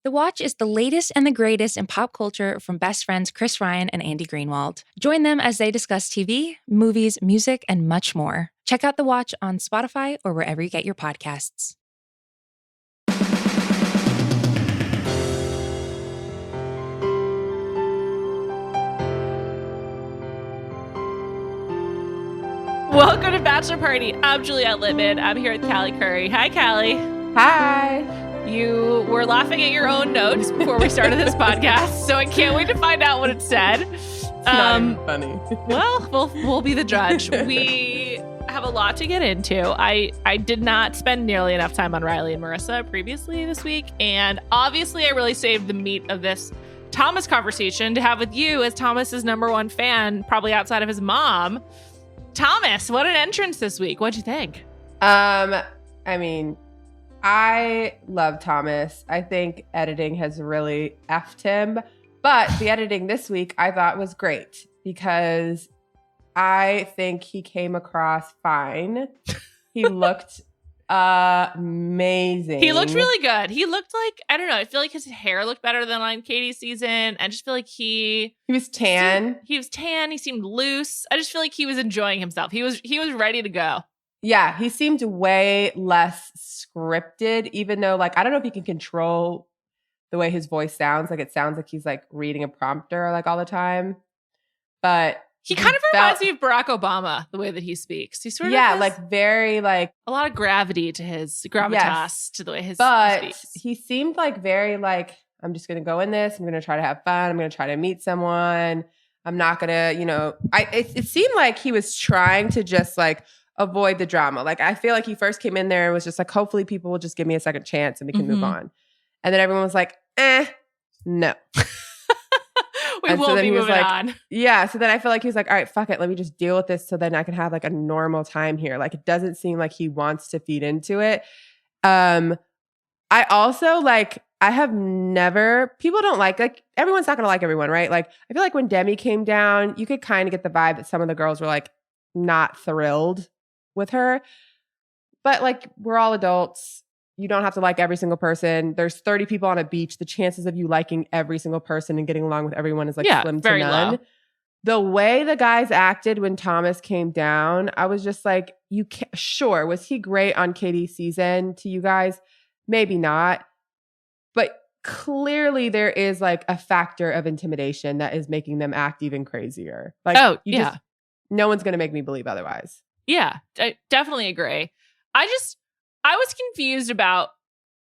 The Watch is the latest and the greatest in pop culture from best friends Chris Ryan and Andy Greenwald. Join them as they discuss TV, movies, music, and much more. Check out The Watch on Spotify or wherever you get your podcasts. Welcome to Bachelor Party. I'm Juliet Litman. I'm here with Callie Curry. Hi, Callie. Hi. You were laughing at your own notes before we started this podcast, so I can't wait to find out what it said. It's not even funny. Well, we'll be the judge. We have a lot to get into. I did not spend nearly enough time on Riley and Maurissa previously this week, and obviously I really saved the meat of this Thomas conversation to have with you as Thomas's number one fan, probably outside of his mom. Thomas, what an entrance this week. What'd you think? I love Thomas. I think editing has really effed him. But the editing this week I thought was great because I think he came across fine. He looked amazing. He looked really good. He looked like, I don't know, I feel like his hair looked better than on Katie's season. I just feel like he was tan. He was tan. He seemed loose. I just feel like he was enjoying himself. He was ready to go. Yeah, he seemed way less scripted, even though, like, I don't know if he can control the way his voice sounds. Like, it sounds like he's, like, reading a prompter, like, all the time. But he kind of reminds me of Barack Obama, the way that he speaks. He sort of has like, very, like... a lot of gravity to his, gravitas to the way he speaks. He seemed, like, very, like, I'm just going to go in this. I'm going to try to have fun. I'm going to try to meet someone. I'm not going to, it seemed like he was trying to just, like, avoid the drama. Like, I feel like he first came in there and was just like, hopefully people will just give me a second chance and we can move on. And then everyone was like, no. We won't be moving on. Yeah. So then I feel like he was like, all right, fuck it. Let me just deal with this so then I can have like a normal time here. Like, it doesn't seem like he wants to feed into it. I also people don't like everyone's not going to like everyone, right? Like, I feel like when Demi came down, you could kind of get the vibe that some of the girls were like not thrilled with her. But like, we're all adults. You don't have to like every single person. There's 30 people on a beach. The chances of you liking every single person and getting along with everyone is like slim to none. Low. The way the guys acted when Thomas came down, I was just like, sure, was he great on Katie's season to you guys? Maybe not. But clearly there is like a factor of intimidation that is making them act even crazier. Like, no one's going to make me believe otherwise. Yeah, I definitely agree. I was confused about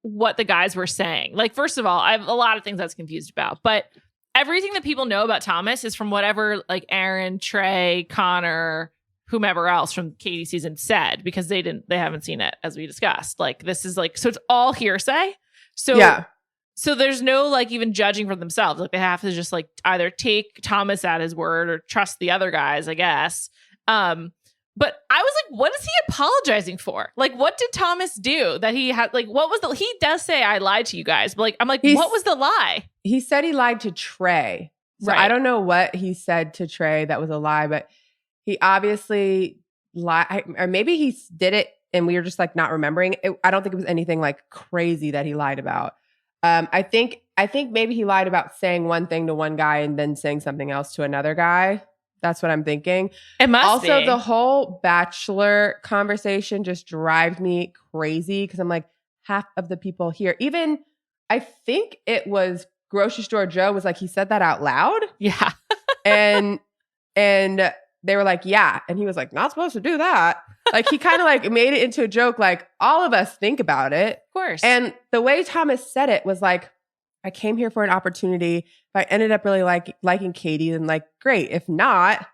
what the guys were saying. Like, first of all, I have a lot of things I was confused about, but everything that people know about Thomas is from whatever like Aaron, Tre, Connor, whomever else from Katie's season said, because they haven't seen it, as we discussed. Like, this is like, so it's all hearsay. So there's no like even judging for themselves. Like, they have to just like either take Thomas at his word or trust the other guys, I guess. But I was like, what is he apologizing for? Like, what did Thomas do that he had? Like, what was he does say I lied to you guys, but like, I'm like, what was the lie? He said he lied to Tre. So right. I don't know what he said to Tre that was a lie, but he obviously lied. Or maybe he did it and we were just like not remembering it. I don't think it was anything like crazy that he lied about. I think maybe he lied about saying one thing to one guy and then saying something else to another guy. That's what I'm thinking. It must also be. The whole Bachelor conversation just drives me crazy because I'm like, half of the people here, even I think it was Grocery Store Joe was like, he said that out loud. Yeah. and they were like, yeah. And he was like, not supposed to do that. Like, he kind of like made it into a joke. Like, all of us think about it. Of course. And the way Thomas said it was like, I came here for an opportunity. If I ended up really liking Katie, then like, great. If not,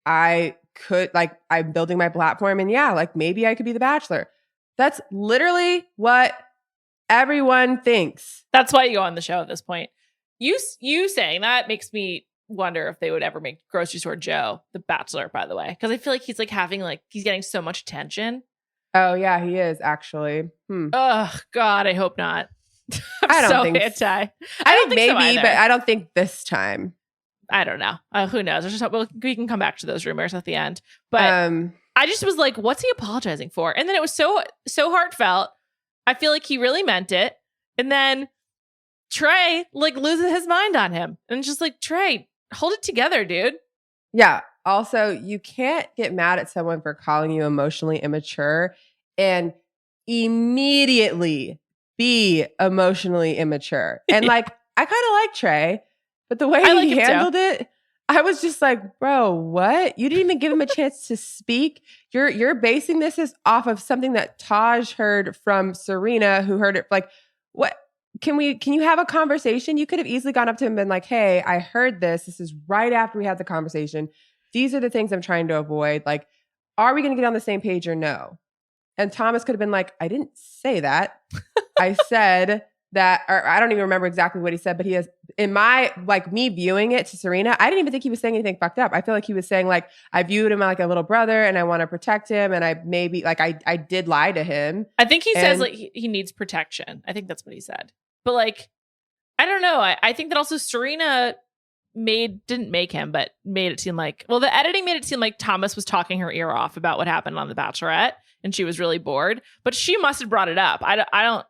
I could like, I'm building my platform and yeah, like maybe I could be the Bachelor. That's literally what everyone thinks. That's why you go on the show at this point. You saying that makes me wonder if they would ever make Grocery Store Joe the Bachelor, by the way. Because I feel like he's like he's getting so much attention. Oh yeah, he is actually. Oh God, I hope not. I don't so think anti. I don't think maybe, but I don't think this time. I don't know. Who knows? We can come back to those rumors at the end. But I just was like, what's he apologizing for? And then it was so heartfelt. I feel like he really meant it. And then Tre like loses his mind on him. And just like, Tre, hold it together, dude. Yeah. Also, you can't get mad at someone for calling you emotionally immature and immediately be emotionally immature. And like, I kind of like Tre, but the way he handled it, I was just like, bro, what? You didn't even give him a chance to speak. You're basing this off of something that Taj heard from Serena, who heard it. Like, what? Can you have a conversation? You could have easily gone up to him and been like, hey, I heard this. This is right after we had the conversation. These are the things I'm trying to avoid. Like, are we going to get on the same page or no? And Thomas could have been like, I didn't say that. I said that, or I don't even remember exactly what he said, but he has, in my, like me viewing it to Serena, I didn't even think he was saying anything fucked up. I feel like he was saying like, I viewed him like a little brother and I want to protect him. And I maybe, like, I did lie to him. I think he says like he needs protection. I think that's what he said. But like, I don't know. I think that also Serena didn't make him, but made it seem like, well, the editing made it seem like Thomas was talking her ear off about what happened on The Bachelorette and she was really bored, but she must have brought it up. I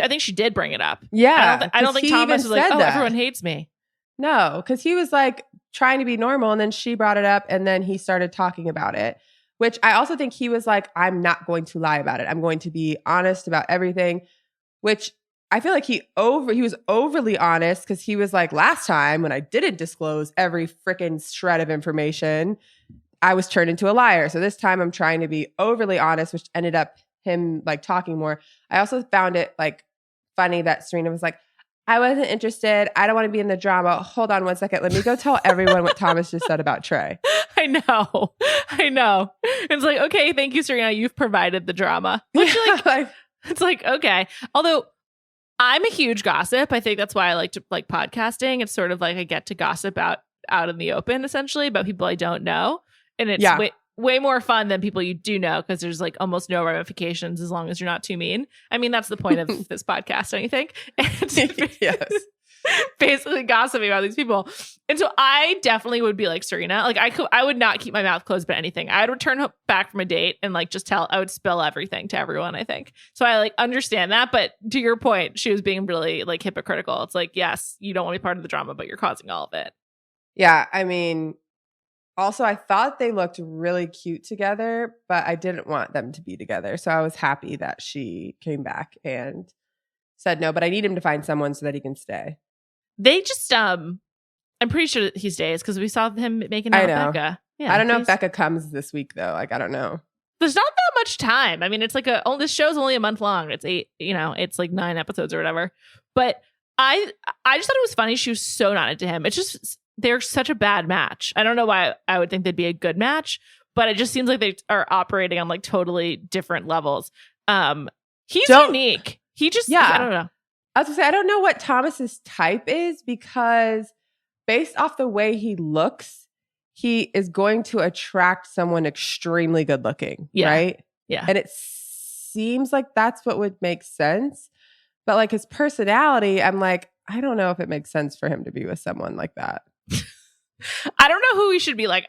think she did bring it up. Yeah. I don't think Thomas was like, oh, everyone hates me. No, because he was like trying to be normal and then she brought it up and then he started talking about it, which I also think he was like, I'm not going to lie about it. I'm going to be honest about everything, which I feel like he was overly honest because he was like, last time when I didn't disclose every freaking shred of information, I was turned into a liar. So this time I'm trying to be overly honest, which ended up him like talking more. I also found it like funny that Serena was like, I wasn't interested. I don't want to be in the drama. Hold on one second. Let me go tell everyone what Thomas just said about Tre. I know. It's like, okay, thank you, Serena. You've provided the drama. Which it's like, okay. Although I'm a huge gossip. I think that's why I like to like podcasting. It's sort of like I get to gossip out in the open, essentially, about people I don't know. And it's way more fun than people you do know because there's like almost no ramifications as long as you're not too mean. I mean, that's the point of this podcast, don't you think? Yes. Basically gossiping about these people. And so I definitely would be like Serena. Like I would not keep my mouth closed about anything. I would return back from a date and like I would spill everything to everyone, I think. So I like understand that. But to your point, she was being really like hypocritical. It's like, yes, you don't want to be part of the drama, but you're causing all of it. Yeah. I mean, also, I thought they looked really cute together, but I didn't want them to be together. So I was happy that she came back and said no, but I need him to find someone so that he can stay. They just, I'm pretty sure he stays because we saw him making out with Becca. Yeah, I don't know if Becca comes this week though. Like, I don't know. There's not that much time. I mean, it's like this show's only a month long. It's 8, it's like 9 episodes or whatever. But I just thought it was funny. She was so not into him. It's just, they're such a bad match. I don't know why I would think they'd be a good match, but it just seems like they are operating on like totally different levels. He's unique. He just, I don't know. I was gonna say, I don't know what Thomas's type is because based off the way he looks, he is going to attract someone extremely good looking, right? Yeah. And it seems like that's what would make sense. But like his personality, I'm like, I don't know if it makes sense for him to be with someone like that. I don't know who we should be like.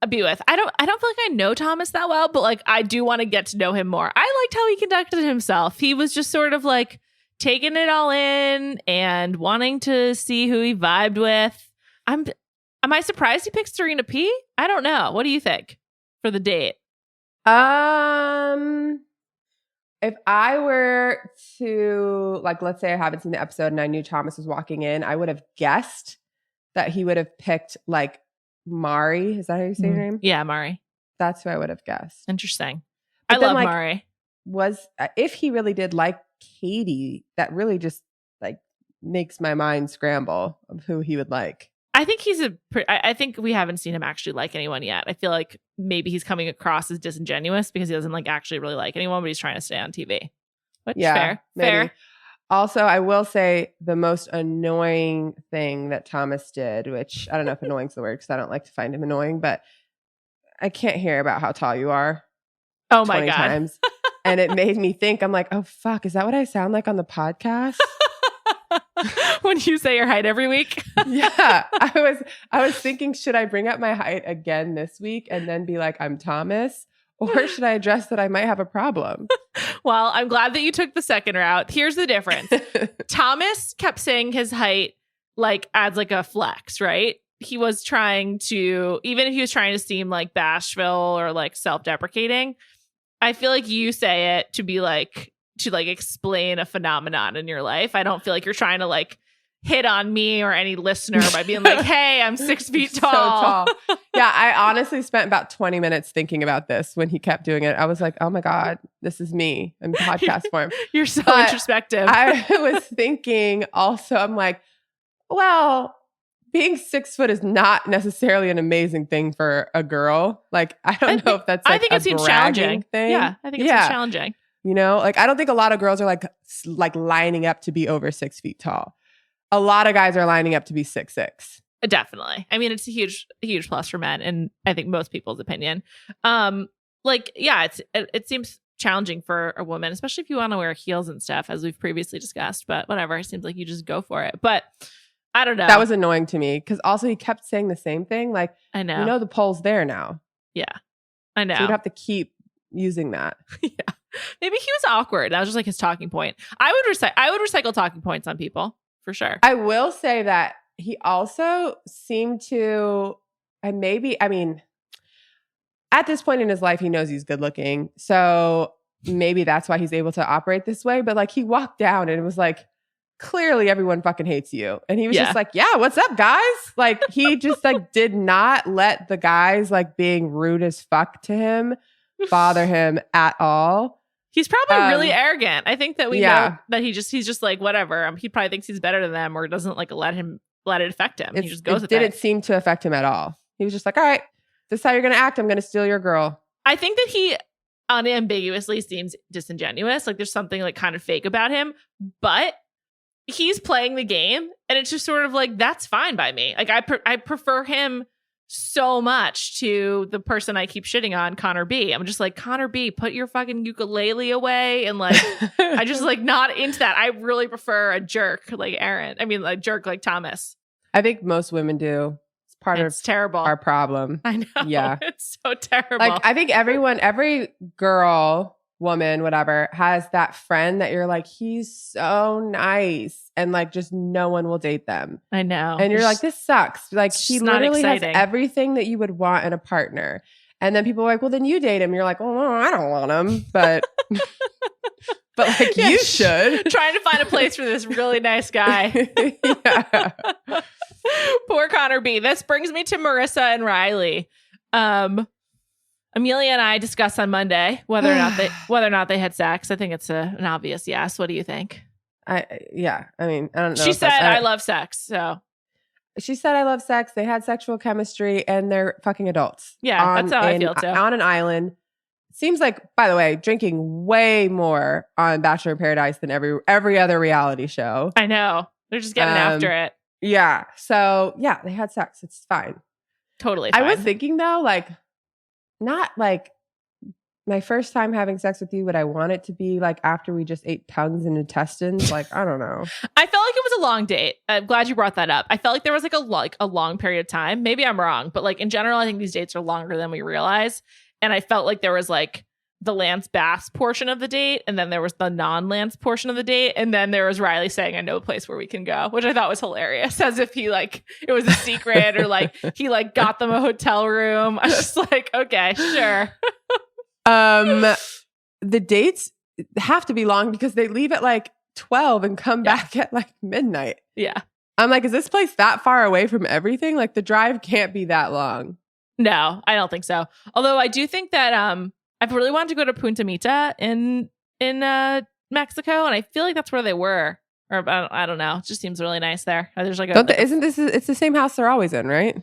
Be with. I don't feel like I know Thomas that well, but like I do want to get to know him more. I liked how he conducted himself. He was just sort of like taking it all in and wanting to see who he vibed with. Am I surprised he picked Serena P? I don't know. What do you think for the date? If I were to, like, let's say I haven't seen the episode and I knew Thomas was walking in, I would have guessed that he would have picked, like, Mari. Is that how you say her name? Yeah, Mari. That's who I would have guessed. Interesting. But I then, love like, Mari. If he really did like Katie, that really just, like, makes my mind scramble of who he would like. I think I think we haven't seen him actually like anyone yet. I feel like maybe he's coming across as disingenuous because he doesn't like actually really like anyone, but he's trying to stay on TV. Which fair. Also, I will say the most annoying thing that Thomas did, which I don't know if annoying's the word because I don't like to find him annoying, but I can't hear about how tall you are. Oh my 20 God. times. And it made me think, I'm like, oh fuck, is that what I sound like on the podcast? When you say your height every week? Yeah. I was thinking, should I bring up my height again this week and then be like, I'm Thomas? Or should I address that I might have a problem? Well, I'm glad that you took the second route. Here's the difference. Thomas kept saying his height like as like a flex, right? He was trying to, even if he was trying to seem like bashful or like self-deprecating, I feel like you say it to be like, to like explain a phenomenon in your life. I don't feel like you're trying to like hit on me or any listener by being like, hey, I'm 6 feet tall. So tall. Yeah, I honestly spent about 20 minutes thinking about this when he kept doing it. I was like, oh my God, this is me in podcast form. You're so But introspective. I was thinking also, I'm like, well, being 6 foot is not necessarily an amazing thing for a girl. Like, I don't know if that's like I think a it seems bragging challenging. thing. Yeah, I think it seems challenging. You know, like I don't think a lot of girls are like lining up to be over 6 feet tall. A lot of guys are lining up to be 6'6". Definitely. I mean, it's a huge plus for men, and I think most people's opinion. Like, yeah, it seems challenging for a woman, especially if you want to wear heels and stuff, as we've previously discussed. But whatever, it seems like you just go for it. But I don't know. That was annoying to me because also he kept saying the same thing. Like, I know, you know, the pole's there now. Yeah, I know. So you'd have to keep using that. Yeah, maybe he was awkward. That was just like his talking point. I would recycle talking points on people for sure. I will say that he also seemed to, I mean, at this point in his life, he knows he's good looking. So maybe that's why he's able to operate this way. But like he walked down and it was like, clearly everyone fucking hates you. And he was just like, yeah, what's up, guys? Like he just like did not let the guys like being rude as fuck to him bother him at all. He's probably really arrogant. I think that we know that he's just like, whatever. He probably thinks he's better than them or doesn't like let it affect him. He just goes with it. It didn't seem to affect him at all. He was just like, all right, this is how you're going to act. I'm going to steal your girl. I think that he unambiguously seems disingenuous. Like there's something like kind of fake about him, but he's playing the game and it's just sort of like, that's fine by me. Like I prefer him so much to the person I keep shitting on, Connor B. I'm just like, Connor B, put your fucking ukulele away. And like, I just like not into that. I really prefer a jerk like Aaron. I mean, like jerk like Thomas. I think most women do. It's part of terrible. Our problem. I know. Yeah. It's so terrible. Like, I think every girl, woman, whatever, has that friend that you're like, he's so nice. And like, just no one will date them. I know. And you're like, this sucks. Like, he literally has exciting. everything that you would want in a partner. And then people are like, well, then you date him. You're like, oh, no, I don't want him. But, but like, you should. Trying to find a place for this really nice guy. Yeah. Poor Connor B. This brings me to Maurissa and Riley. Amelia and I discussed on Monday whether or not they had sex. I think it's an obvious yes. What do you think? I mean, I don't know. She said, I love sex. So she said, I love sex. They had sexual chemistry and they're fucking adults. Yeah, that's how I feel too. On an island. Seems like, by the way, drinking way more on Bachelor in Paradise than every other reality show. I know. They're just getting after it. Yeah. So yeah, they had sex. It's fine. Totally fine. I was thinking though, like, not like my first time having sex with you, would I want it to be like after we just ate tongues and intestines? Like, I don't know. I felt like it was a long date. I'm glad you brought that up. I felt like there was like a long period of time. Maybe I'm wrong, but like in general, I think these dates are longer than we realize. And I felt like there was like the Lance Bass portion of the date, and then there was the non-Lance portion of the date, and then there was Riley saying, I know a place where we can go, which I thought was hilarious, as if he like it was a secret or like he like got them a hotel room. I was just like, okay, sure. The dates have to be long because they leave at like 12 and come back at like midnight. Yeah. I'm like, is this place that far away from everything? Like the drive can't be that long. No, I don't think so. Although I do think that I've really wanted to go to Punta Mita in Mexico, and I feel like that's where they were. Or I don't know. It just seems really nice there. There's like it's the same house they're always in, right?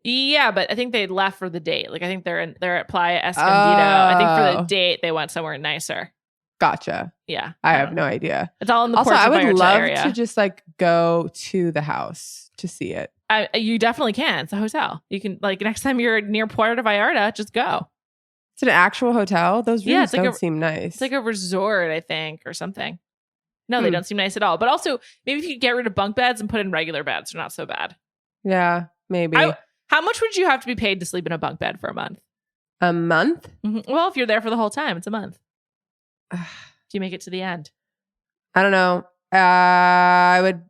Yeah, but I think they left for the date. Like I think they're at Playa Escondido. I think for the date they went somewhere nicer. Gotcha. Yeah, I have no idea. It's all in the also. I would love area. to just like go to the house to see it. You definitely can. It's a hotel. You can like next time you're near Puerto Vallarta, just go. It's an actual hotel. Those rooms don't seem nice. It's like a resort, I think, or something. No, they don't seem nice at all. But also, maybe if you get rid of bunk beds and put in regular beds, they're not so bad. Yeah, maybe. How much would you have to be paid to sleep in a bunk bed for a month? A month? Mm-hmm. Well, if you're there for the whole time, it's a month. if you make it to the end? I don't know. I would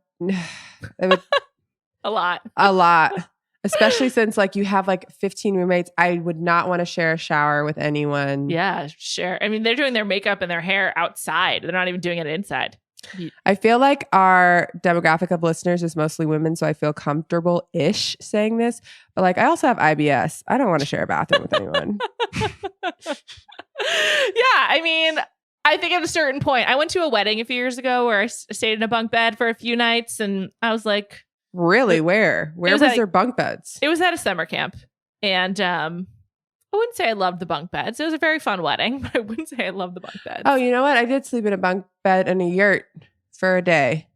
A lot. A lot. Especially since like you have like 15 roommates. I would not want to share a shower with anyone. Yeah, sure. I mean, they're doing their makeup and their hair outside. They're not even doing it inside. I feel like our demographic of listeners is mostly women, so I feel comfortable-ish saying this. But like I also have IBS. I don't want to share a bathroom with anyone. Yeah, I mean, I think at a certain point, I went to a wedding a few years ago where I stayed in a bunk bed for a few nights, and I was like, really? Where was their bunk beds? It was at a summer camp. And I wouldn't say I loved the bunk beds. It was a very fun wedding, but I wouldn't say I loved the bunk beds. Oh, you know what? I did sleep in a bunk bed in a yurt for a day,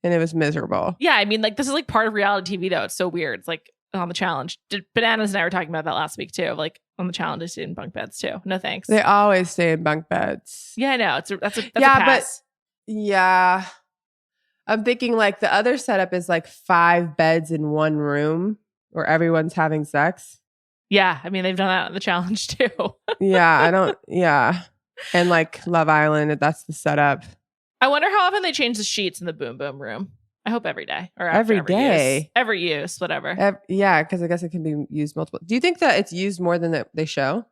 and it was miserable. Yeah, I mean, like, this is like part of reality TV, though. It's so weird. It's like on the challenge. Bananas and I were talking about that last week, too. Like, on the challenge, I stayed in bunk beds, too. No thanks. They always stay in bunk beds. Yeah, I know. That's a But pass. yeah. I'm thinking like the other setup is like 5 beds in one room where everyone's having sex. Yeah, I mean, they've done that on the challenge too. Yeah. And like Love Island, that's the setup. I wonder how often they change the sheets in the boom boom room. I hope every day or every day. Every use, whatever. Yeah, because I guess it can be used multiple. Do you think that it's used more than that they show?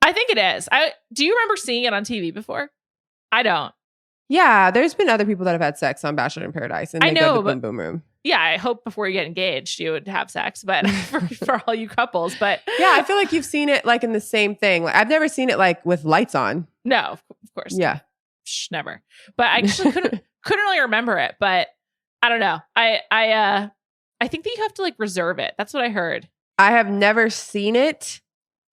I think it is. Do you remember seeing it on TV before? I don't. Yeah, there's been other people that have had sex on Bachelor in Paradise, and they go to the boom boom room. Yeah, I hope before you get engaged you would have sex, but for all you couples. But yeah, I feel like you've seen it like in the same thing. Like, I've never seen it like with lights on. No, of course. Yeah, never. But I actually couldn't really remember it. But I don't know. I think that you have to like reserve it. That's what I heard. I have never seen it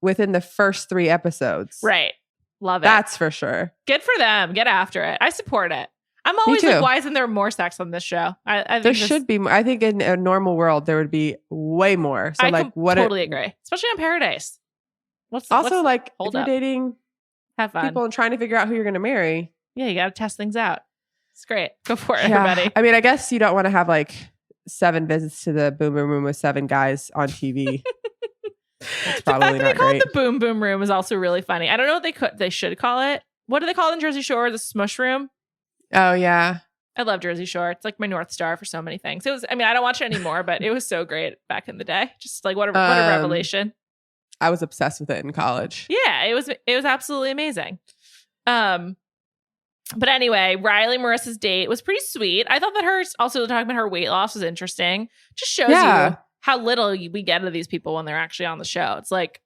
within the first 3 episodes. Right. Love it. That's for sure. Good for them. Get after it. I support it. I'm always like, why isn't there more sex on this show? I think there should be more. I think in a normal world there would be way more. So I totally agree, especially on Paradise. If you're dating, have fun, people and trying to figure out who you're going to marry. Yeah, you got to test things out. It's great. Go for it, everybody. I mean, I guess you don't want to have like 7 visits to the boom boom room with 7 guys on TV. It's probably the fact that they call it the boom boom room is also really funny. I don't know what they should call it. What do they call it in Jersey Shore? The smush room? Oh yeah. I love Jersey Shore. It's like my North Star for so many things. It was, I mean, I don't watch it anymore, but it was so great back in the day. Just like what a revelation. I was obsessed with it in college. Yeah, it was absolutely amazing. But anyway, Riley and Marissa's date was pretty sweet. I thought that hers also talking about her weight loss was interesting. Just shows you how little we get of these people when they're actually on the show. It's like,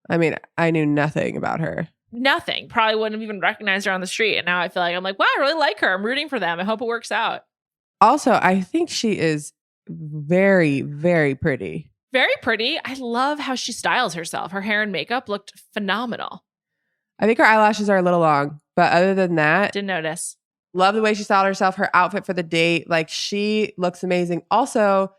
I mean, I knew nothing about her. Nothing. Probably wouldn't have even recognized her on the street. And now I feel like I'm like, wow, I really like her. I'm rooting for them. I hope it works out. Also, I think she is very, very pretty. Very pretty. I love how she styles herself. Her hair and makeup looked phenomenal. I think her eyelashes are a little long, but other than that, didn't notice. Love the way she styled herself, her outfit for the date. Like, she looks amazing. Also,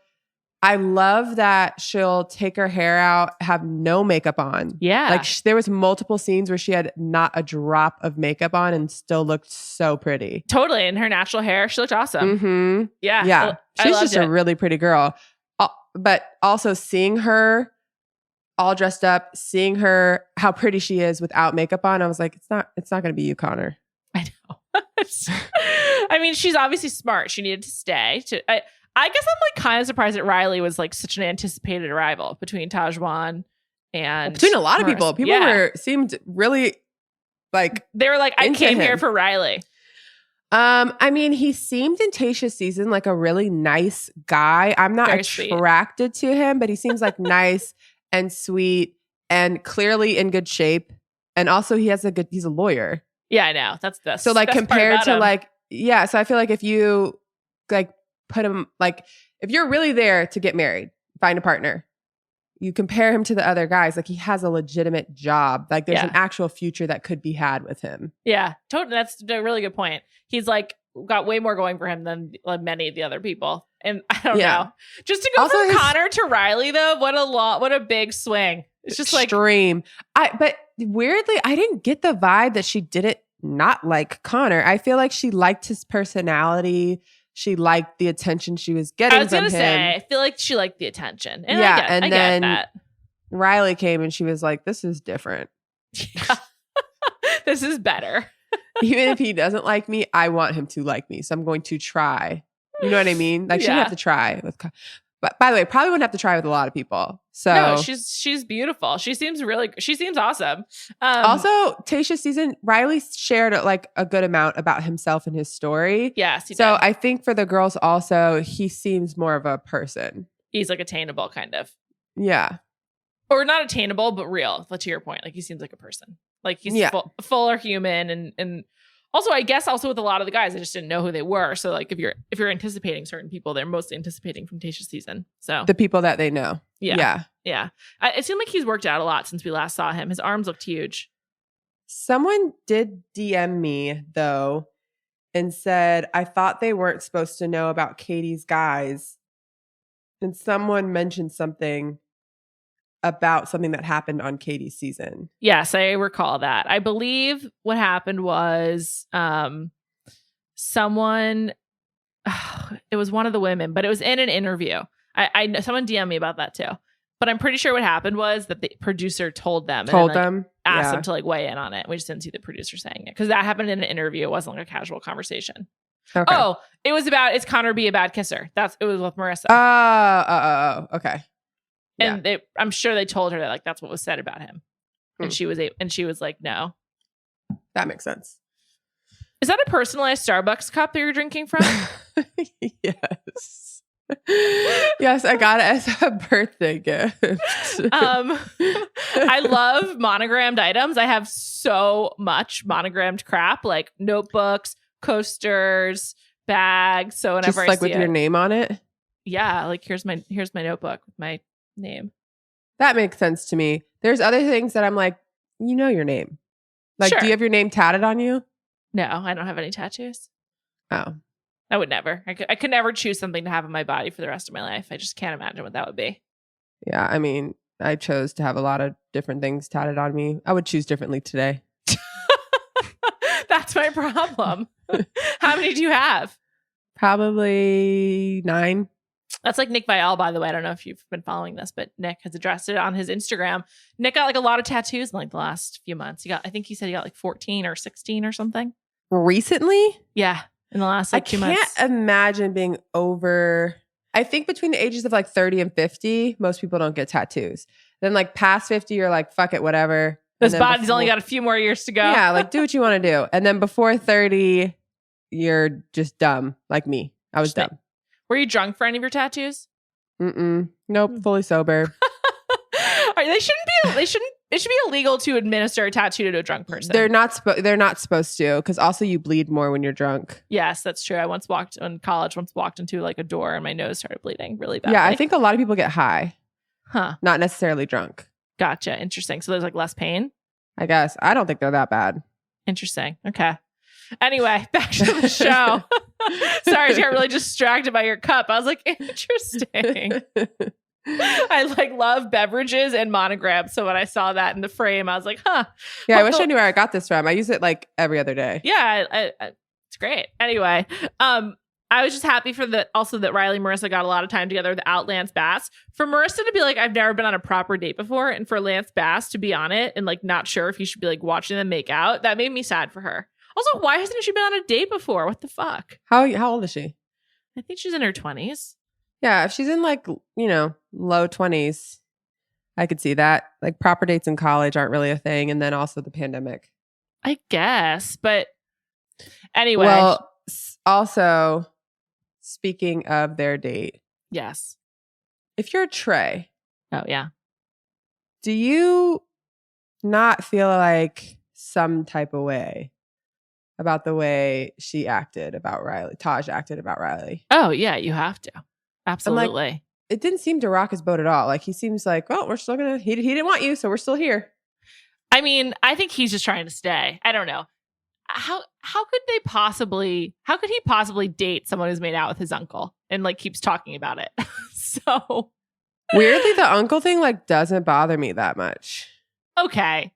I love that she'll take her hair out, have no makeup on. Yeah. Like, there was multiple scenes where she had not a drop of makeup on and still looked so pretty. Totally. And her natural hair, she looked awesome. Mm-hmm. Yeah. Yeah. She's just a really pretty girl. But also seeing her all dressed up, seeing her, how pretty she is without makeup on, I was like, it's not going to be you, Connor. I know. I mean, she's obviously smart. She needed to stay. I guess I'm like kind of surprised that Riley was like such an anticipated arrival between Tahzjuan and between a lot of people. People seemed really like they were like, I came here for Riley. I mean, he seemed in Tayshia's season like a really nice guy. I'm not attracted to him, but he seems like nice and sweet and clearly in good shape. And also he's a lawyer. Yeah, I know. That's the so like compared to like, yeah. So I feel like if you like put him, like if you're really there to get married, find a partner, you compare him to the other guys, like he has a legitimate job. Like there's an actual future that could be had with him. Yeah, totally. That's a really good point. He's like got way more going for him than like many of the other people. And I don't know. Just to go also from Connor to Riley though, what a big swing. It's just extreme. But weirdly, I didn't get the vibe that she didn't not like Connor. I feel like she liked his personality. She liked the attention she was getting. I was gonna say, I feel like she liked the attention. And I get that. Riley came and she was like, "This is different. Yeah. This is better." Even if he doesn't like me, I want him to like me. So I'm going to try. You know what I mean? Like, she didn't have to try with, but by the way, probably wouldn't have to try with a lot of people. So no, she's beautiful. She seems awesome. Also, Tayshia's season, Riley shared like a good amount about himself and his story. Yes, so did. I think for the girls also, he seems more of a person. He's like attainable, kind of. Yeah. Or not attainable, but real. To your point, like he seems like a person. Like he's fuller human, and also I guess also with a lot of the guys, I just didn't know who they were. So like if you're anticipating certain people, they're mostly anticipating from Tayshia's season. So the people that they know. Yeah. It seemed like he's worked out a lot since we last saw him. His arms looked huge. Someone did DM me though and said, I thought they weren't supposed to know about Katie's guys. And someone mentioned something about something that happened on Katie's season. Yes, I recall that. I believe what happened was someone, it was one of the women, but it was in an interview. I know someone DM'd me about that too. But I'm pretty sure what happened was that the producer told them. Asked them to like weigh in on it. We just didn't see the producer saying it because that happened in an interview. It wasn't like a casual conversation. Okay. Oh, it was about, is Connor B a bad kisser? It was with Maurissa. Okay. And I'm sure they told her that like that's what was said about him, and she was like, no, that makes sense. Is that a personalized Starbucks cup that you're drinking from? Yes. Yes, I got it as a birthday gift. I love monogrammed items. I have so much monogrammed crap, like notebooks, coasters, bags. So whenever just like with your name on it. Yeah, like here's my notebook with my name. That makes sense to me. There's other things that I'm like, you know your name. Like, sure. Do you have your name tatted on you? No, I don't have any tattoos. Oh. I would never. I could never choose something to have on my body for the rest of my life. I just can't imagine what that would be. Yeah, I mean, I chose to have a lot of different things tatted on me. I would choose differently today. That's my problem. How many do you have? Probably 9. That's like Nick Viall, by the way. I don't know if you've been following this, but Nick has addressed it on his Instagram. Nick got like a lot of tattoos in like the last few months. I think he said he got like 14 or 16 or something. Recently? Yeah. In the last like 2 months. I can't imagine being over. I think between the ages of like 30 and 50, most people don't get tattoos. Then like past 50, you're like, fuck it, whatever. This body's only got a few more years to go. Yeah, like do what you want to do. And then before 30, you're just dumb, like me. I was dumb. Were you drunk for any of your tattoos? Nope, fully sober. It should be illegal to administer a tattoo to a drunk person. They're not supposed to, because also you bleed more when you're drunk. Yes, that's true. I once walked into like a door and my nose started bleeding really bad. Yeah, I think a lot of people get high. Huh. Not necessarily drunk. Gotcha. Interesting. So there's like less pain? I guess. I don't think they're that bad. Interesting. Okay. Anyway, back to the show. Sorry, I got really distracted by your cup. I was like, interesting. I like love beverages and monograms. So when I saw that in the frame, I was like, huh. Yeah, I wish I knew where I got this from. I use it like every other day. Yeah, it's great. Anyway, I was just happy also that Riley and Maurissa got a lot of time together without Lance Bass. For Maurissa to be like, I've never been on a proper date before, and for Lance Bass to be on it and like not sure if he should be like watching them make out, that made me sad for her. Also, why hasn't she been on a date before? What the fuck? How old is she? I think she's in her 20s. Yeah, if she's in like, low 20s, I could see that. Like proper dates in college aren't really a thing. And then also the pandemic. I guess. But anyway. Well, also, speaking of their date. Yes. If you're Tre. Oh, yeah. Do you not feel like some type of way about the way she acted about Riley? Taj acted about Riley. Oh, yeah, you have to. Absolutely. Like, it didn't seem to rock his boat at all. Like he seems like, well, we're still gonna. He didn't want you, so we're still here. I mean, I think he's just trying to stay. I don't know. How could he possibly date someone who's made out with his uncle and like keeps talking about it? So weirdly, the uncle thing like doesn't bother me that much. Okay.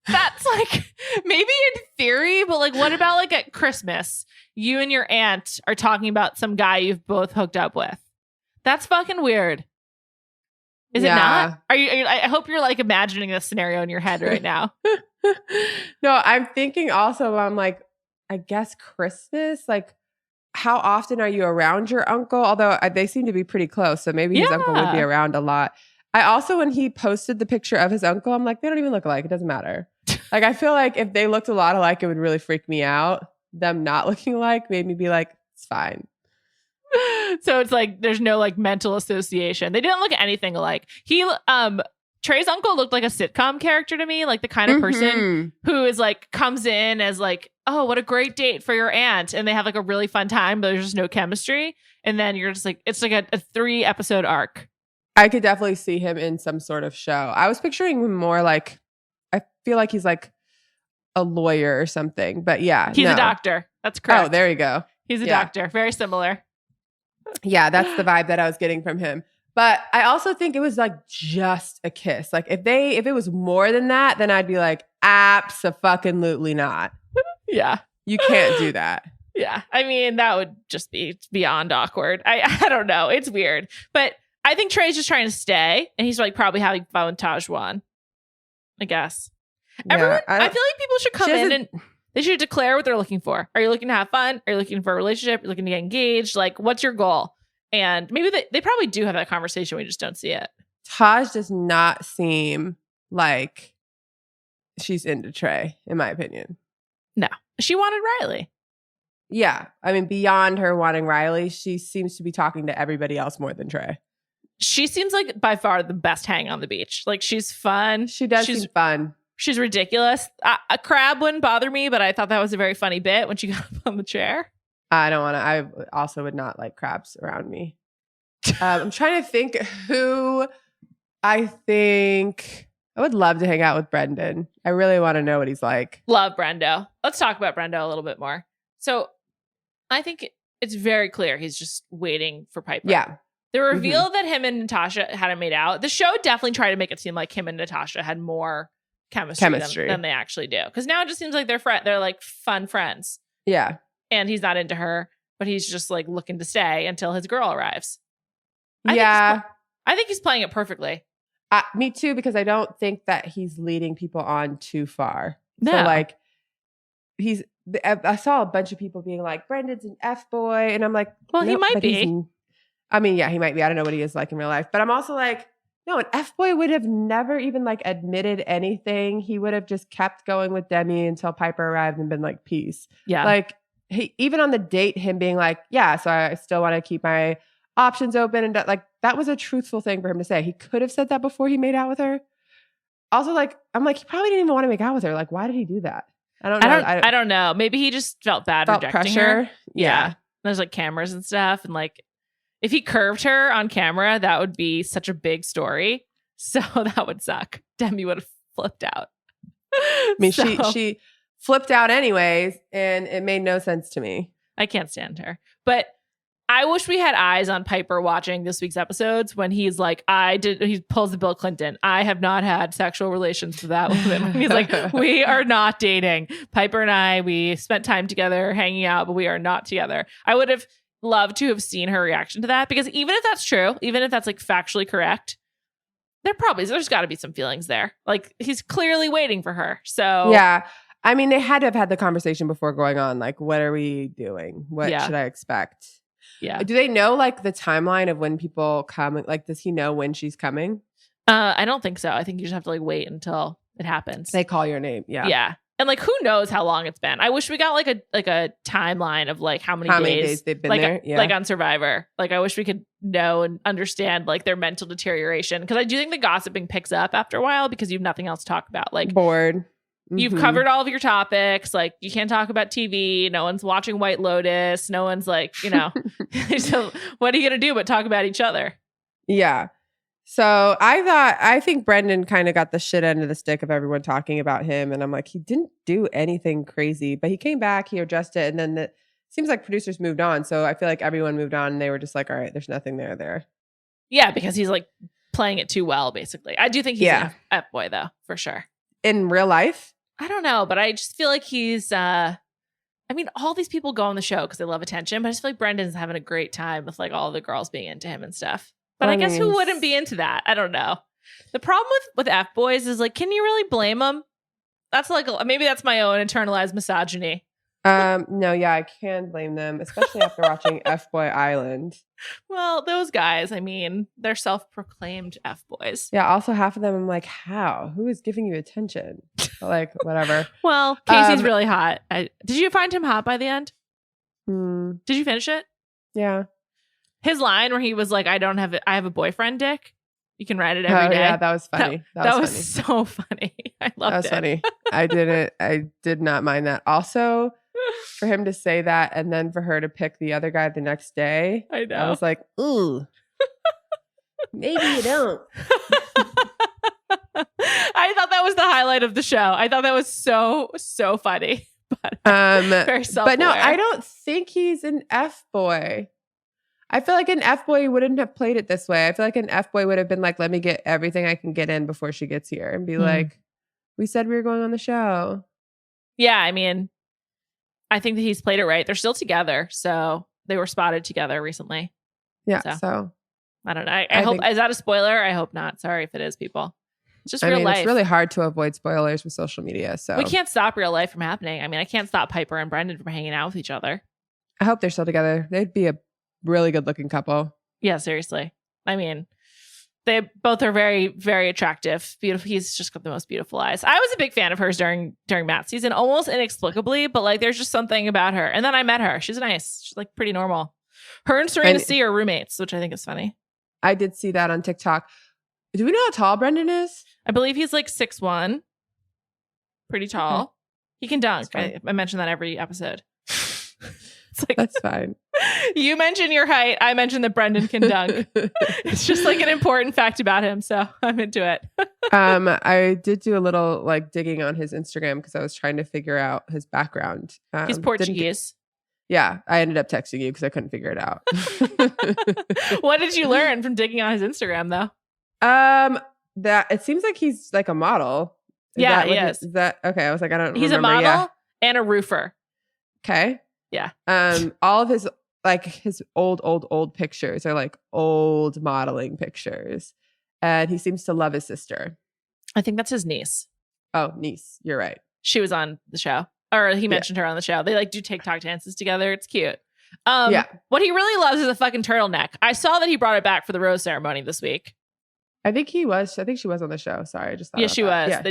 That's like maybe in theory, but like what about like at Christmas? You and your aunt are talking about some guy you've both hooked up with. That's fucking weird. Is it not? Are you? I hope you're like imagining this scenario in your head right now. No, I'm thinking also, I'm like, I guess Christmas, like, how often are you around your uncle? Although they seem to be pretty close. So maybe his uncle would be around a lot. I also, when he posted the picture of his uncle, I'm like, they don't even look alike. It doesn't matter. Like, I feel like if they looked a lot alike, it would really freak me out. Them not looking alike made me be like, it's fine. So it's like, there's no like mental association. They didn't look anything alike. Tre's uncle looked like a sitcom character to me, like the kind of person who is like, comes in as like, oh, what a great date for your aunt. And they have like a really fun time, but there's just no chemistry. And then you're just like, it's like a 3-episode arc. I could definitely see him in some sort of show. I was picturing him more like, I feel like he's like a lawyer or something, but yeah. He's a doctor. That's correct. Oh, there you go. He's a doctor. Very similar. Yeah, that's the vibe that I was getting from him. But I also think it was like just a kiss. Like if it was more than that, then I'd be like, abso-fucking-lutely not. Yeah. You can't do that. Yeah. I mean, that would just be beyond awkward. I don't know. It's weird. But I think Tre's just trying to stay. And he's like probably having fun with Tahzjuan, I guess. Yeah, Everyone, I feel like people should come in and they should declare what they're looking for. Are you looking to have fun? Are you looking for a relationship? Are you looking to get engaged? Like, what's your goal? And maybe they probably do have that conversation. We just don't see it. Taj does not seem like she's into Tre, in my opinion. No. She wanted Riley. Yeah. I mean, beyond her wanting Riley, she seems to be talking to everybody else more than Tre. She seems like by far the best hang on the beach. Like, she's fun. She does seem fun. She's ridiculous. A crab wouldn't bother me, but I thought that was a very funny bit when she got up on the chair. I also would not like crabs around me. I'm trying to think who I would love to hang out with Brendan. I really want to know what he's like. Love Brendo. Let's talk about Brendo a little bit more. So I think it's very clear he's just waiting for Pieper. Yeah. The reveal that him and Natasha hadn't made out, the show definitely tried to make it seem like him and Natasha had more chemistry. Than they actually do. Because now it just seems like they're like fun friends. Yeah. And he's not into her, but he's just like looking to stay until his girl arrives. I think he's playing it perfectly. Me too, because I don't think that he's leading people on too far. No. So like I saw a bunch of people being like, Brendan's an F-boy. And I'm like, well, he might be. I mean, yeah, he might be. I don't know what he is like in real life. But I'm also like, no, an F-boy would have never even like admitted anything. He would have just kept going with Demi until Pieper arrived and been like, peace. Yeah. Like, he, even on the date, him being like, yeah, so I still want to keep my options open. And like, that was a truthful thing for him to say. He could have said that before he made out with her. Also, like, I'm like, he probably didn't even want to make out with her. Like, why did he do that? I don't know. I don't know. Maybe he just felt bad rejecting pressure. Her. Yeah. There's like cameras and stuff. And like, if he curved her on camera, that would be such a big story. So that would suck. Demi would have flipped out. I mean, she flipped out anyways, and it made no sense to me. I can't stand her. But I wish we had eyes on Pieper watching this week's episodes when he's like, he pulls the Bill Clinton. I have not had sexual relations with that woman. He's like, we are not dating. Pieper and I, we spent time together hanging out, but we are not together. I would have loved to have seen her reaction to that, because even if that's true, even if that's like factually correct, there's got to be some feelings there. Like, he's clearly waiting for her. So yeah. I mean, they had to have had the conversation before going on. Like, what are we doing? What should I expect? Yeah. Do they know like the timeline of when people come? Like, does he know when she's coming? I don't think so. I think you just have to like wait until it happens. They call your name. Yeah. Yeah. And like, who knows how long it's been? I wish we got like a timeline of like how many days they've been like there. Like on Survivor. Like, I wish we could know and understand like their mental deterioration, because I do think the gossiping picks up after a while because you have nothing else to talk about. Like, bored. You've covered all of your topics. Like, you can't talk about TV. No one's watching White Lotus. No one's like, so what are you going to do but talk about each other? Yeah. So I think Brendan kind of got the shit end of the stick of everyone talking about him. And I'm like, he didn't do anything crazy, but he came back, he addressed it. And then it seems like producers moved on. So I feel like everyone moved on and they were just like, all right, there's nothing there. Yeah, because he's like playing it too well, basically. I do think he's an F-boy though, for sure. In real life? I don't know, but I just feel like he's, I mean, all these people go on the show because they love attention, but I just feel like Brendan's having a great time with like all the girls being into him and stuff. But I guess who wouldn't be into that? I don't know. The problem with F-boys is like, can you really blame them? That's like maybe that's my own internalized misogyny. No, yeah, I can blame them, especially after watching F-Boy Island. Well, those guys, I mean, they're self-proclaimed F-boys. Yeah, also half of them I'm like, how? Who is giving you attention? But like, whatever. Well, Casey's really hot. Did you find him hot by the end? Did you finish it? Yeah. His line where he was like, I have a boyfriend, Dick. You can write it every day. Yeah, that was funny. That was so funny. I loved it. That was funny. I did not mind that. Also, for him to say that and then for her to pick the other guy the next day, I know. I was like, ooh, maybe you don't. I thought that was the highlight of the show. I thought that was so funny. But very self-aware. But no, I don't think he's an F-boy. I feel like an F-boy wouldn't have played it this way. I feel like an F-boy would have been like, let me get everything I can get in before she gets here and be like, we said we were going on the show. Yeah, I mean, I think that he's played it right. They're still together. So they were spotted together recently. Yeah. So I don't know. I hope, is that a spoiler? I hope not. Sorry if it is, people. It's just real life. It's really hard to avoid spoilers with social media. So we can't stop real life from happening. I mean, I can't stop Pieper and Brendan from hanging out with each other. I hope they're still together. They'd be a really good looking couple. Yeah, seriously. I mean, they both are very, very attractive. Beautiful. He's just got the most beautiful eyes. I was a big fan of hers during Matt's season, almost inexplicably, but like there's just something about her. And then I met her. She's nice. She's like pretty normal. Her and Serena C are roommates, which I think is funny. I did see that on TikTok. Do we know how tall Brendan is? I believe he's like 6'1". Pretty tall. Okay. He can dunk. I mention that every episode. It's like, that's fine. You mention your height. I mention that Brendan can dunk. It's just like an important fact about him. So I'm into it. I did do a little like digging on his Instagram because I was trying to figure out his background. He's Portuguese. Yeah, I ended up texting you because I couldn't figure it out. What did you learn from digging on his Instagram though? That it seems like he's like a model. He is. Is that okay? I was like, I don't. He's remember. A model and a roofer. Okay. Yeah. All of his old pictures are like old modeling pictures, and he seems to love his sister. I think that's his niece. Oh, niece. You're right. She was on the show, or he mentioned her on the show. They like do TikTok dances together. It's cute. What he really loves is a fucking turtleneck. I saw that he brought it back for the rose ceremony this week. I think he was. I think she was on the show. Sorry, I just thought. Yeah, she was. Yeah, they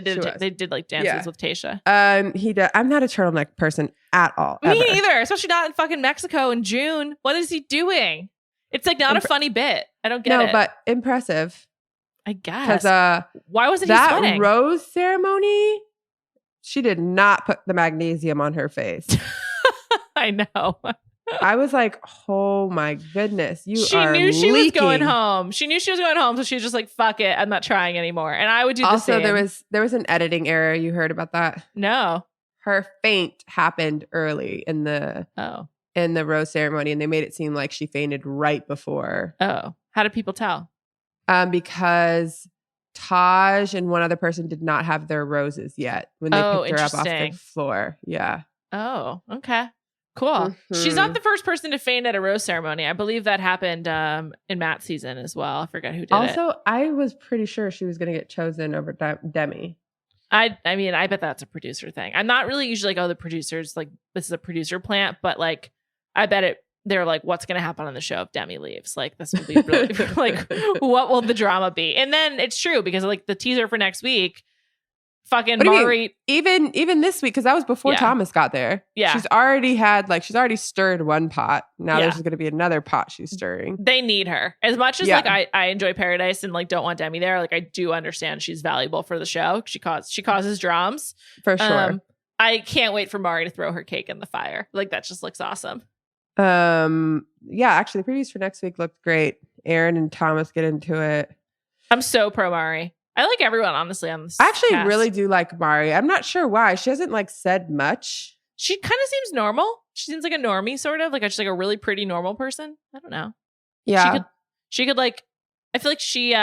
did like dances with Tayshia. He did. I'm not a turtleneck person at all. Me neither. Especially not in fucking Mexico in June. What is he doing? It's like not a funny bit. I don't get it. No, but impressive. I guess. Because why wasn't that he sweating? rose ceremony? She did not put the magnesium on her face. I know. I was like, oh my goodness. She knew she was going home. She knew she was going home. So she was just like, fuck it. I'm not trying anymore. And I would do the same. Also, there was an editing error. You heard about that? No. Her faint happened early in the rose ceremony. And they made it seem like she fainted right before. Oh. How did people tell? Because Taj and one other person did not have their roses yet when they picked her up off the floor. Yeah. Oh, okay. Cool. Mm-hmm. She's not the first person to faint at a rose ceremony. I believe that happened in Matt's season as well. I forget who did it. Also, I was pretty sure she was going to get chosen over Demi. I mean, I bet that's a producer thing. I'm not really usually like, the producers, like, this is a producer plant, but like, I bet they're like, what's going to happen on the show if Demi leaves? Like, this will be really, like, what will the drama be? And then it's true because like the teaser for next week, fucking Maury. Even this week, because that was before Thomas got there. Yeah. She's already stirred one pot. Now there's going to be another pot she's stirring. They need her. As much as like I enjoy Paradise and like don't want Demi there, like I do understand she's valuable for the show. She causes dramas. For sure. I can't wait for Maury to throw her cake in the fire. Like that just looks awesome. Yeah, actually the previews for next week looked great. Aaron and Thomas get into it. I'm so pro Maury. I like everyone, honestly, on this I actually cast. really do like Mari. I'm not sure why. She hasn't like said much. She kind of seems normal. She seems like a normie, sort of. Like just like a really pretty normal person. I don't know. Yeah. She could like, I feel like she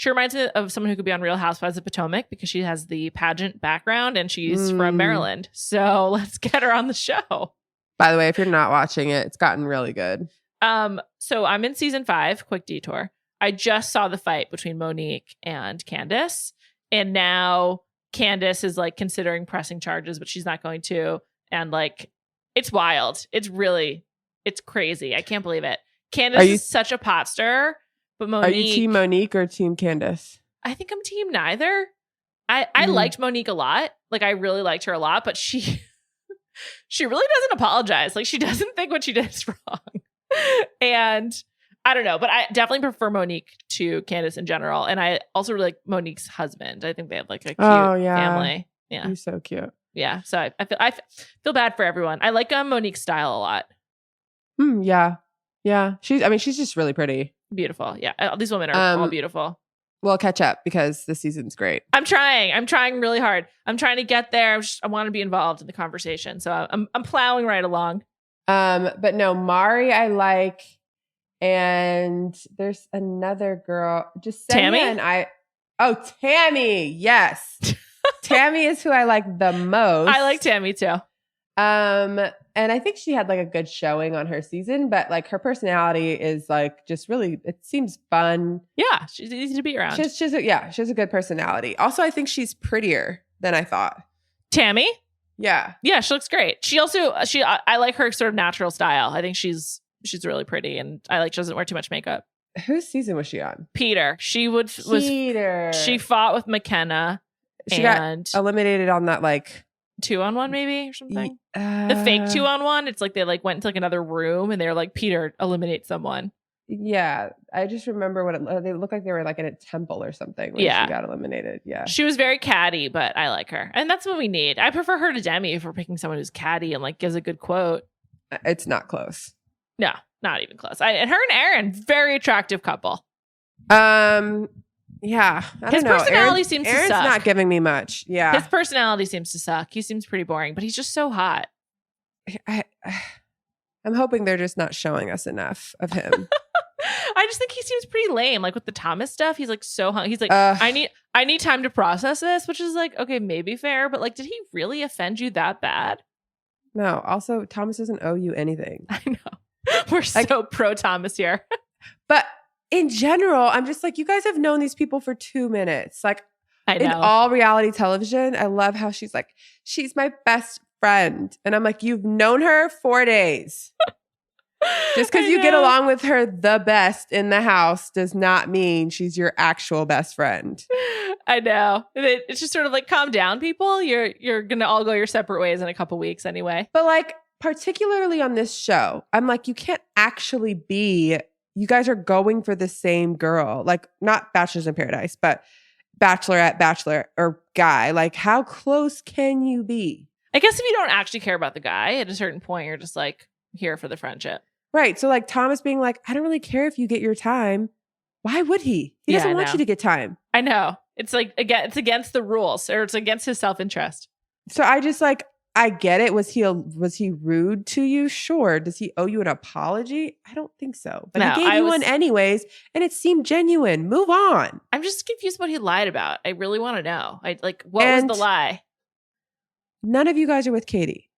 reminds me of someone who could be on Real Housewives of Potomac because she has the pageant background and she's from Maryland. So let's get her on the show. By the way, if you're not watching it, it's gotten really good. So I'm in season 5, quick detour. I just saw the fight between Monique and Candace. And now Candace is like considering pressing charges, but she's not going to. And like, it's wild. It's crazy. I can't believe it. Candace is such a pot stirrer, but Monique. Are you team Monique or team Candace? I think I'm team neither. I liked Monique a lot. Like, I really liked her a lot, but she really doesn't apologize. Like, she doesn't think what she did is wrong. And I don't know, but I definitely prefer Monique to Candace in general. And I also really like Monique's husband. I think they have like a cute family. Yeah. He's so cute. Yeah. So I feel bad for everyone. I like Monique's style a lot. Yeah. Yeah. She's just really pretty. Beautiful. Yeah. These women are all beautiful. We'll catch up because this season's great. I'm trying really hard. I'm trying to get there. I want to be involved in the conversation. So I'm plowing right along. But no, Mari I like. And there's another girl. Just Tammy? Tammy. Yes. Tammy is who I like the most. I like Tammy too. And I think she had like a good showing on her season, but like her personality is like just really, it seems fun. Yeah, she's easy to be around. She has a good personality. Also, I think she's prettier than I thought. Tammy? Yeah. Yeah, she looks great. I like her sort of natural style. I think she's really pretty, and I like she doesn't wear too much makeup. Whose season was she on? Pieper. She fought with McKenna. She got eliminated on that like 2-on-1 maybe or something. The fake 2-on-1. It's like they like went into like another room and they were like, Pieper, eliminate someone. Yeah, I just remember they looked like they were like in a temple or something when she got eliminated. Yeah, she was very catty, but I like her, and that's what we need. I prefer her to Demi if we're picking someone who's catty and like gives a good quote. It's not close. No, not even close. And her and Aaron, very attractive couple. Yeah, his personality seems to suck. Aaron's not giving me much. Yeah, his personality seems to suck. He seems pretty boring, but he's just so hot. I'm hoping they're just not showing us enough of him. I just think he seems pretty lame. Like with the Thomas stuff, he's like so hung. He's like, I need time to process this, which is like, okay, maybe fair, but like, did he really offend you that bad? No. Also, Thomas doesn't owe you anything. I know. We're so pro Thomas here. But in general, I'm just like, you guys have known these people for 2 minutes. Like, I know. In all reality television, I love how she's like, she's my best friend. And I'm like, you've known her 4 days. Just because you get along with her the best in the house does not mean she's your actual best friend. I know. It's just sort of like, calm down, people. You're going to all go your separate ways in a couple weeks anyway. But like, particularly on this show, I'm like, you can't actually be, you guys are going for the same girl. Like, not Bachelors in Paradise, but Bachelorette, Bachelor, or guy. Like, how close can you be? I guess if you don't actually care about the guy, at a certain point, you're just like, here for the friendship. Right. So like Thomas being like, I don't really care if you get your time. Why would he? He doesn't want you to get time. I know. It's like, again, it's against the rules, or it's against his self-interest. So I just like, I get it. Was he rude to you? Sure. Does he owe you an apology? I don't think so. But he gave you one anyways, and it seemed genuine. Move on. I'm just confused what he lied about. I really want to know. What was the lie? None of you guys are with Katie.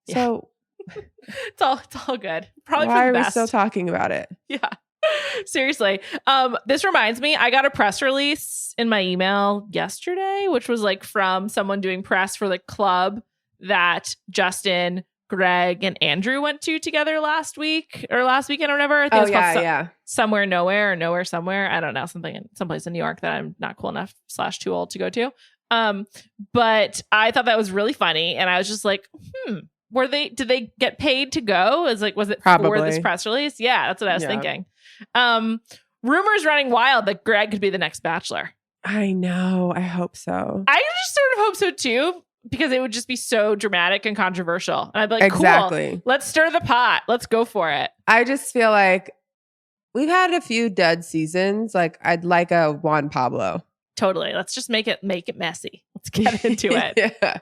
Yeah. So it's all good. Probably why for the are best. we still talking about it? Yeah. Seriously. This reminds me, I got a press release in my email yesterday, which was like from someone doing press for the club that Justin, Greg, and Andrew went to together last weekend or whatever. I think it's called Somewhere Nowhere or Nowhere Somewhere. I don't know, someplace in New York that I'm not cool enough / too old to go to. But I thought that was really funny, and I was just like, did they get paid to go? Was it Probably for this press release? Yeah, that's what I was thinking. Rumors running wild that Greg could be the next Bachelor. I know. I hope so. I just sort of hope so too, because it would just be so dramatic and controversial. And I'd be like, exactly. Cool, let's stir the pot. Let's go for it. I just feel like we've had a few dud seasons. Like, I'd like a Juan Pablo. Totally. Let's just make it messy. Let's get into it. Yeah.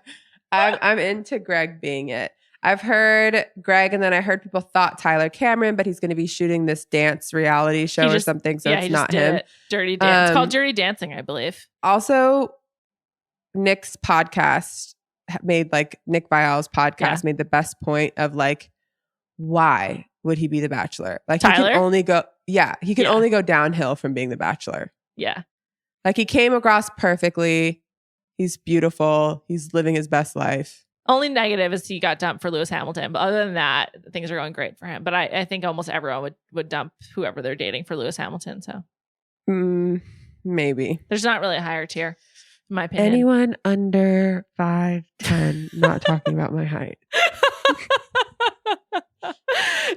I'm into Greg being it. I've heard Greg, and then I heard people thought Tyler Cameron, but he's going to be shooting this dance reality show or something, so it's not him. Dirty Dance. It's called Dirty Dancing, I believe. Also, Nick's podcast made Nick Viall's podcast made the best point of like, why would he be the Bachelor? Like, Tyler? he can only go downhill from being the Bachelor. Yeah. Like, he came across perfectly. He's beautiful. He's living his best life. Only negative is he got dumped for Lewis Hamilton. But other than that, things are going great for him. But I think almost everyone would dump whoever they're dating for Lewis Hamilton. So maybe. There's not really a higher tier, in my opinion. Anyone under 5'10", not talking about my height.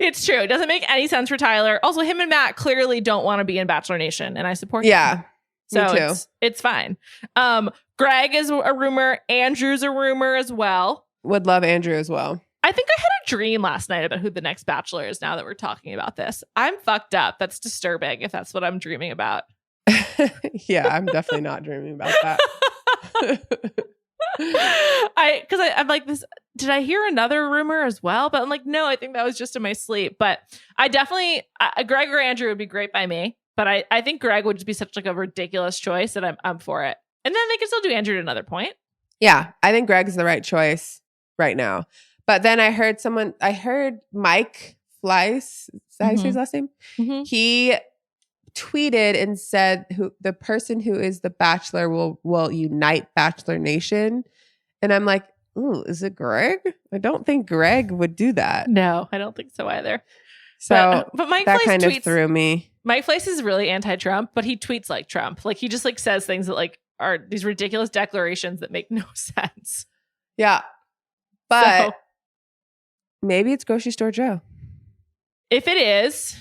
It's true. It doesn't make any sense for Tyler. Also, him and Matt clearly don't want to be in Bachelor Nation, and I support them. So me too. It's fine. Greg is a rumor. Andrew's a rumor as well. Would love Andrew as well. I think I had a dream last night about who the next Bachelor is now that we're talking about this. I'm fucked up. That's disturbing if that's what I'm dreaming about. Yeah, I'm definitely not dreaming about that. I'm like this. Did I hear another rumor as well? But I'm like, no, I think that was just in my sleep. But I definitely, Greg or Andrew would be great by me. But I think Greg would just be such like a ridiculous choice that I'm for it. And then they can still do Andrew at another point. Yeah, I think Greg's the right choice right now. But then I heard Mike Fleiss, is that how you say his last name? Mm-hmm. He tweeted and said the person who is the Bachelor will unite Bachelor Nation. And I'm like, ooh, is it Greg? I don't think Greg would do that. No, I don't think so either. So but Mike that Fleiss kind tweets, of threw me. Mike Fleiss is really anti-Trump, but he tweets like Trump. Like he just like says things that like are these ridiculous declarations that make no sense. Yeah. But maybe it's Grocery Store Joe. If it is,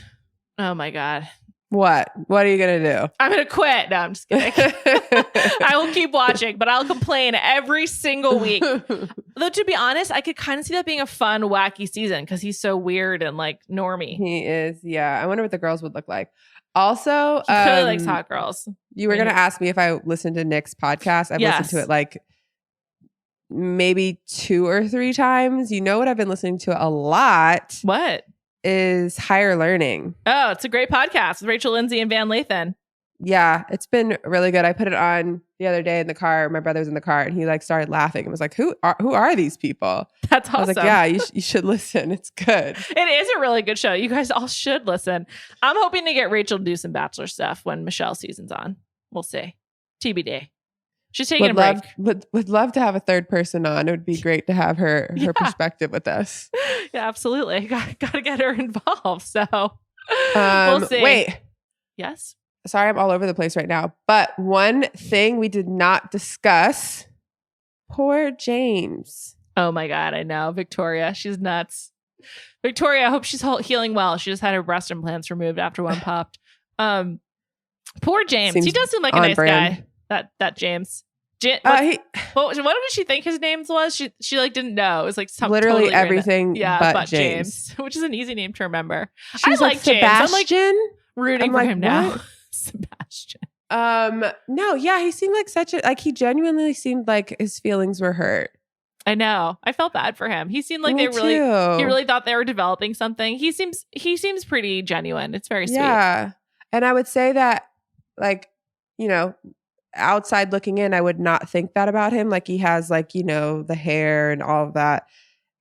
oh my God. What are you going to do? I'm going to quit. No, I'm just kidding. I will keep watching, but I'll complain every single week. Though, to be honest, I could kind of see that being a fun, wacky season because he's so weird and like normie. He is. Yeah. I wonder what the girls would look like. Also, he clearly likes hot girls. You were going to ask me if I listened to Nick's podcast. I've listened to it like maybe 2 or 3 times. You know what I've been listening to a lot? What? Is Higher Learning. Oh, it's a great podcast with Rachel Lindsay and Van Lathan. Yeah, it's been really good. I put it on the other day in the car. My brother was in the car and he like started laughing and was like, who are these people? That's awesome. I was like, yeah, you should listen. It's good. It is a really good show. You guys all should listen. I'm hoping to get Rachel to do some Bachelor stuff when Michelle's season's on. We'll see. TBD. She's taking a break. Would love to have a third person on. It would be great to have her perspective with us. Yeah, absolutely. Got to get her involved. So we'll see. Wait. Yes? Sorry, I'm all over the place right now. But one thing we did not discuss, poor James. Oh my God, I know. Victoria, she's nuts. Victoria, I hope she's healing well. She just had her breast implants removed after one popped. Poor James. He does seem like a nice guy. That James. What did she think his name was? She like didn't know. It was like something literally totally everything but James, which is an easy name to remember. I like James. Sebastian? I'm like rooting for him now. Sebastian. No, yeah, he seemed like he genuinely seemed like his feelings were hurt. I know. I felt bad for him. He seemed like he really thought they were developing something. He seems pretty genuine. It's very sweet. Yeah. And I would say that, like, you know, outside looking in, I would not think that about him. Like, he has, like, you know, the hair and all of that.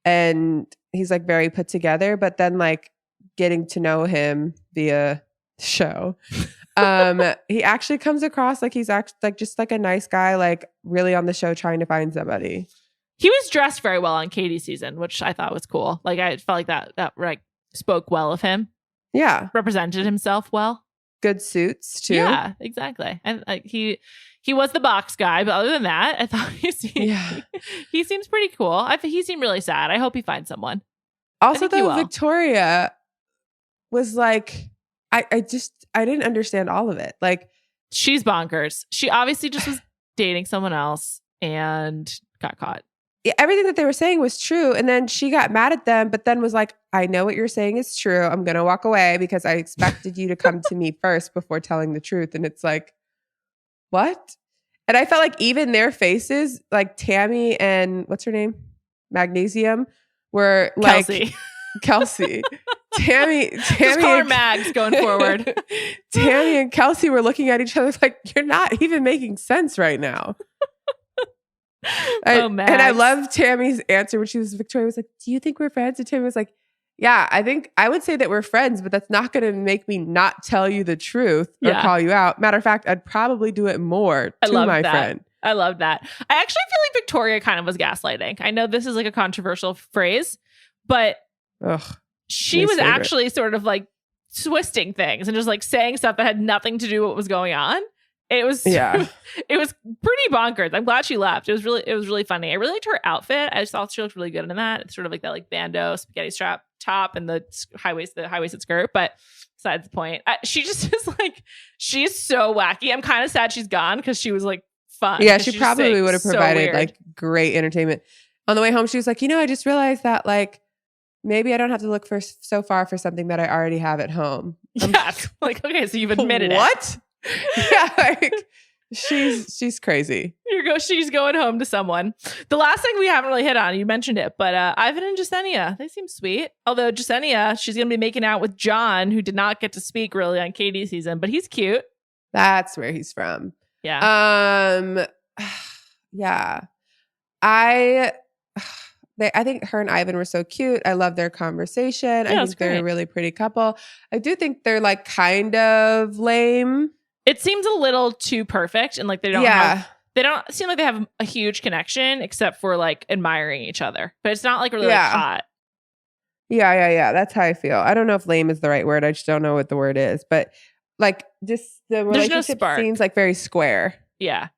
And he's like very put together. But then, like, getting to know him via show, he actually comes across like he's actually like just like a nice guy, like really on the show trying to find somebody. He was dressed very well on Katie's season, which I thought was cool. Like, I felt like that like spoke well of him. Yeah. Represented himself well. Good suits too. Yeah, exactly. And he was the box guy, but other than that, I thought he seems pretty cool. He seemed really sad. I hope he finds someone. Also, though, Victoria was like, I didn't understand all of it. Like, she's bonkers. She obviously just was dating someone else and got caught. Yeah, everything that they were saying was true. And then she got mad at them, but then was like, I know what you're saying is true. I'm going to walk away because I expected you to come to me first before telling the truth. And it's like, what? And I felt like even their faces, like Tammy and what's her name? Magnesium, were like Kelsey. Tammy just call her Mags going forward. Tammy and Kelsey were looking at each other like, you're not even making sense right now. And I love Tammy's answer when Victoria was like, do you think we're friends? And Tammy was like, yeah, I would say that we're friends, but that's not going to make me not tell you the truth or call you out. Matter of fact, I'd probably do it more to my friend. I love that. I actually feel like Victoria kind of was gaslighting. I know this is like a controversial phrase, but she was actually sort of like twisting things and just like saying stuff that had nothing to do with what was going on. It was it was pretty bonkers. I'm glad she left. It was really funny. I really liked her outfit. I just thought she looked really good in that. It's sort of like that like bandeau spaghetti strap top and the high-waisted skirt. But besides the point, she just is like, she's so wacky. I'm kind of sad she's gone because she was like fun. Yeah, she probably would have provided like great entertainment. On the way home, she was like, I just realized that maybe I don't have to look for so far for something that I already have at home. Yeah, like, okay, so you've admitted what? Yeah, like she's crazy. She's going home to someone. The last thing we haven't really hit on, you mentioned it, but Ivan and Jasenia, they seem sweet. Although Jasenia, she's gonna be making out with John, who did not get to speak really on Katie's season, but he's cute. That's where he's from. Yeah. Yeah. I think her and Ivan were so cute. I love their conversation. I think they're a really pretty couple. I do think they're like kind of lame. It seems a little too perfect, and like they don't seem like they have a huge connection except for like admiring each other. But it's not like really like hot. Yeah. That's how I feel. I don't know if lame is the right word. I just don't know what the word is. But like just the relationship seems like very square. Yeah.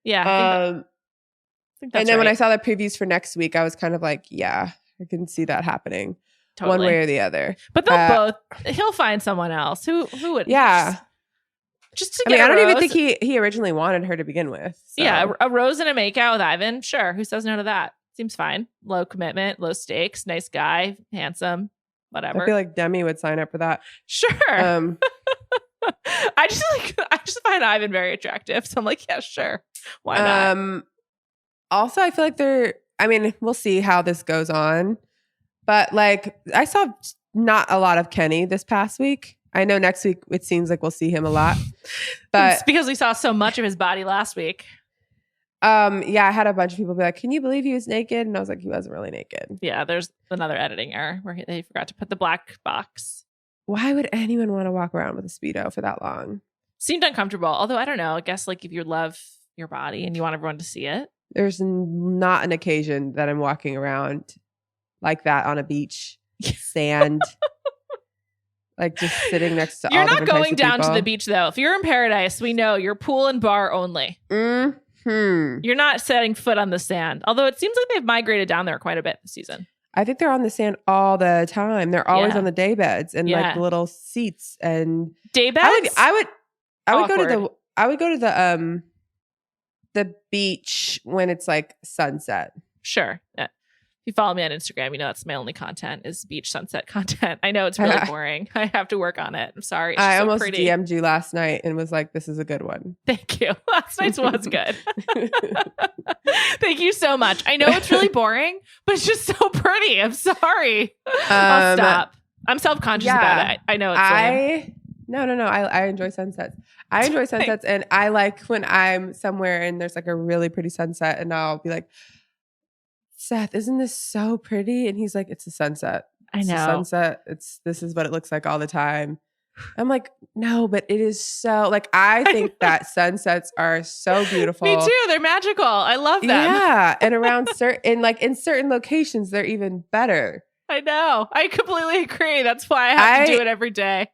I think that's and then when I saw the previews for next week, I was kind of like, yeah, I can see that happening one way or the other. But they'll he'll find someone else. Who would? Yeah. Just to get I don't even think he originally wanted her to begin with. So. Yeah, a rose and a makeout with Ivan. Sure. Who says no to that? Seems fine. Low commitment, low stakes, nice guy, handsome, whatever. I feel like Demi would sign up for that. Sure. I just find Ivan very attractive. So I'm like, yeah, sure. Why not? Also, I feel like we'll see how this goes on. But like I saw not a lot of Kenny this past week. I know next week it seems like we'll see him a lot. But it's because we saw so much of his body last week. Yeah, I had a bunch of people be like, "Can you believe he was naked?" And I was like, "He wasn't really naked." Yeah, there's another editing error where they forgot to put the black box. Why would anyone want to walk around with a Speedo for that long? Seemed uncomfortable. Although I don't know. I guess like if you love your body and you want everyone to see it. There's not an occasion that I'm walking around like that on a beach, sand, like just sitting next to. You're all not going down people. to the beach though. If you're in paradise, we know you're pool and bar only. You're not setting foot on the sand. Although it seems like they've migrated down there quite a bit this season. I think they're on the sand all the time. They're always on the day beds and like the little seats and day beds. I would go to the beach when it's like sunset. Sure. Yeah. If you follow me on Instagram, you know that's my only content is beach sunset content. I know it's really boring. I have to work on it. I'm sorry. It's I so almost pretty. DM'd you last night and was like, this is a good one. Thank you. Last night's was good. Thank you so much. I know it's really boring, but it's just so pretty. I'm sorry. I'll stop. I'm self-conscious about it. I know it's lame. No. I enjoy sunsets. I enjoy sunsets and I like when I'm somewhere and there's like a really pretty sunset and I'll be like, Seth, isn't this so pretty? And he's like, it's a sunset. I know. It's a sunset. This is what it looks like all the time. I'm like, no, but it is so like I think that sunsets are so beautiful. Me too. They're magical. I love them. Yeah. And around in certain locations, they're even better. I know. I completely agree. That's why I have to do it every day.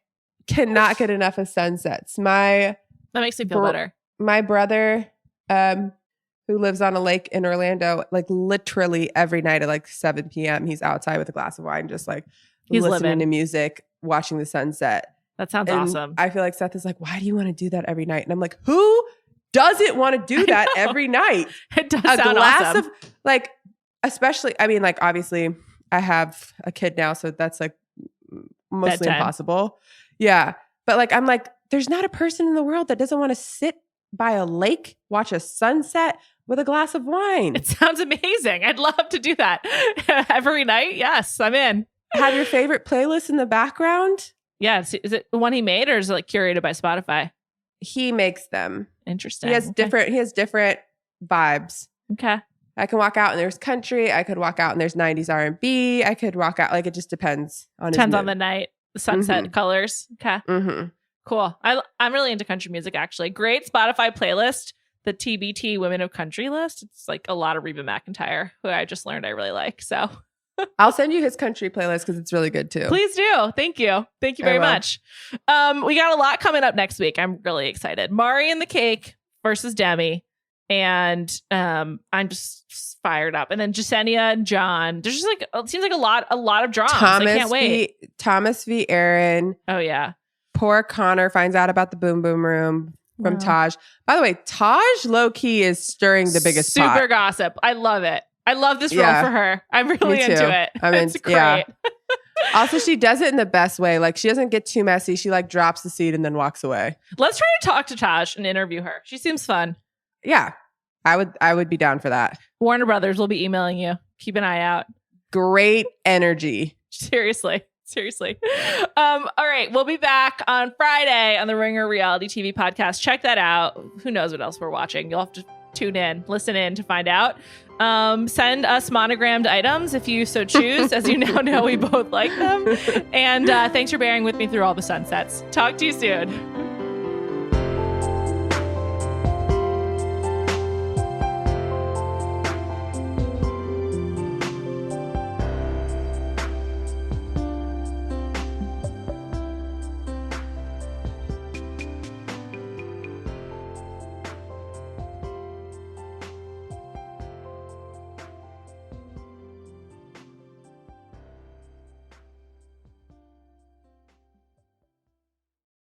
Cannot get enough of sunsets. That makes me feel better. My brother, who lives on a lake in Orlando, like literally every night at like 7 p.m. he's outside with a glass of wine, just like listening to music, watching the sunset. That sounds awesome. I feel like Seth is like, why do you want to do that every night? And I'm like, who doesn't want to do that every night? It does sound awesome. Of like, especially, I mean, like obviously I have a kid now, so that's like mostly impossible. Yeah. But like, I'm like, there's not a person in the world that doesn't want to sit by a lake, watch a sunset with a glass of wine. It sounds amazing. I'd love to do that every night. Yes, I'm in. Have your favorite playlist in the background. Yeah. Is it the one he made or is it like curated by Spotify? He makes them. Interesting. He has different vibes. Okay. I can walk out and there's country. I could walk out and there's 90s R&B. I could walk out like it just depends on the night. The sunset colors. Okay. Cool. I'm really into country music actually. Great Spotify playlist the TBT Women of Country list. It's like a lot of Reba McEntire, who I just learned I really like. So I'll send you his country playlist because it's really good too. please do. Thank you. Thank you very much. We got a lot coming up next week. I'm really excited. Mari and the Cake versus Demi. And I'm just fired up. And then Jasenia and John. There's just like, it seems like a lot of dramas. I can't wait. Thomas v. Aaron. Oh, yeah. Poor Connor finds out about the boom boom room from Taj. By the way, Taj low key is stirring the biggest Super pot. gossip. I love it. I love this role for her. I'm really into it. It's great. Yeah. Also, she does it in the best way. Like, she doesn't get too messy. She like drops the seed and then walks away. Let's try to talk to Taj and interview her. She seems fun. Yeah. I would be down for that. Warner Brothers will be emailing you. Keep an eye out. Great energy. Seriously. All right. We'll be back on Friday on the Ringer Reality TV podcast. Check that out. Who knows what else we're watching? You'll have to tune in, listen in to find out. Send us monogrammed items if you so choose. As you now know, we both like them. And thanks for bearing with me through all the sunsets. Talk to you soon.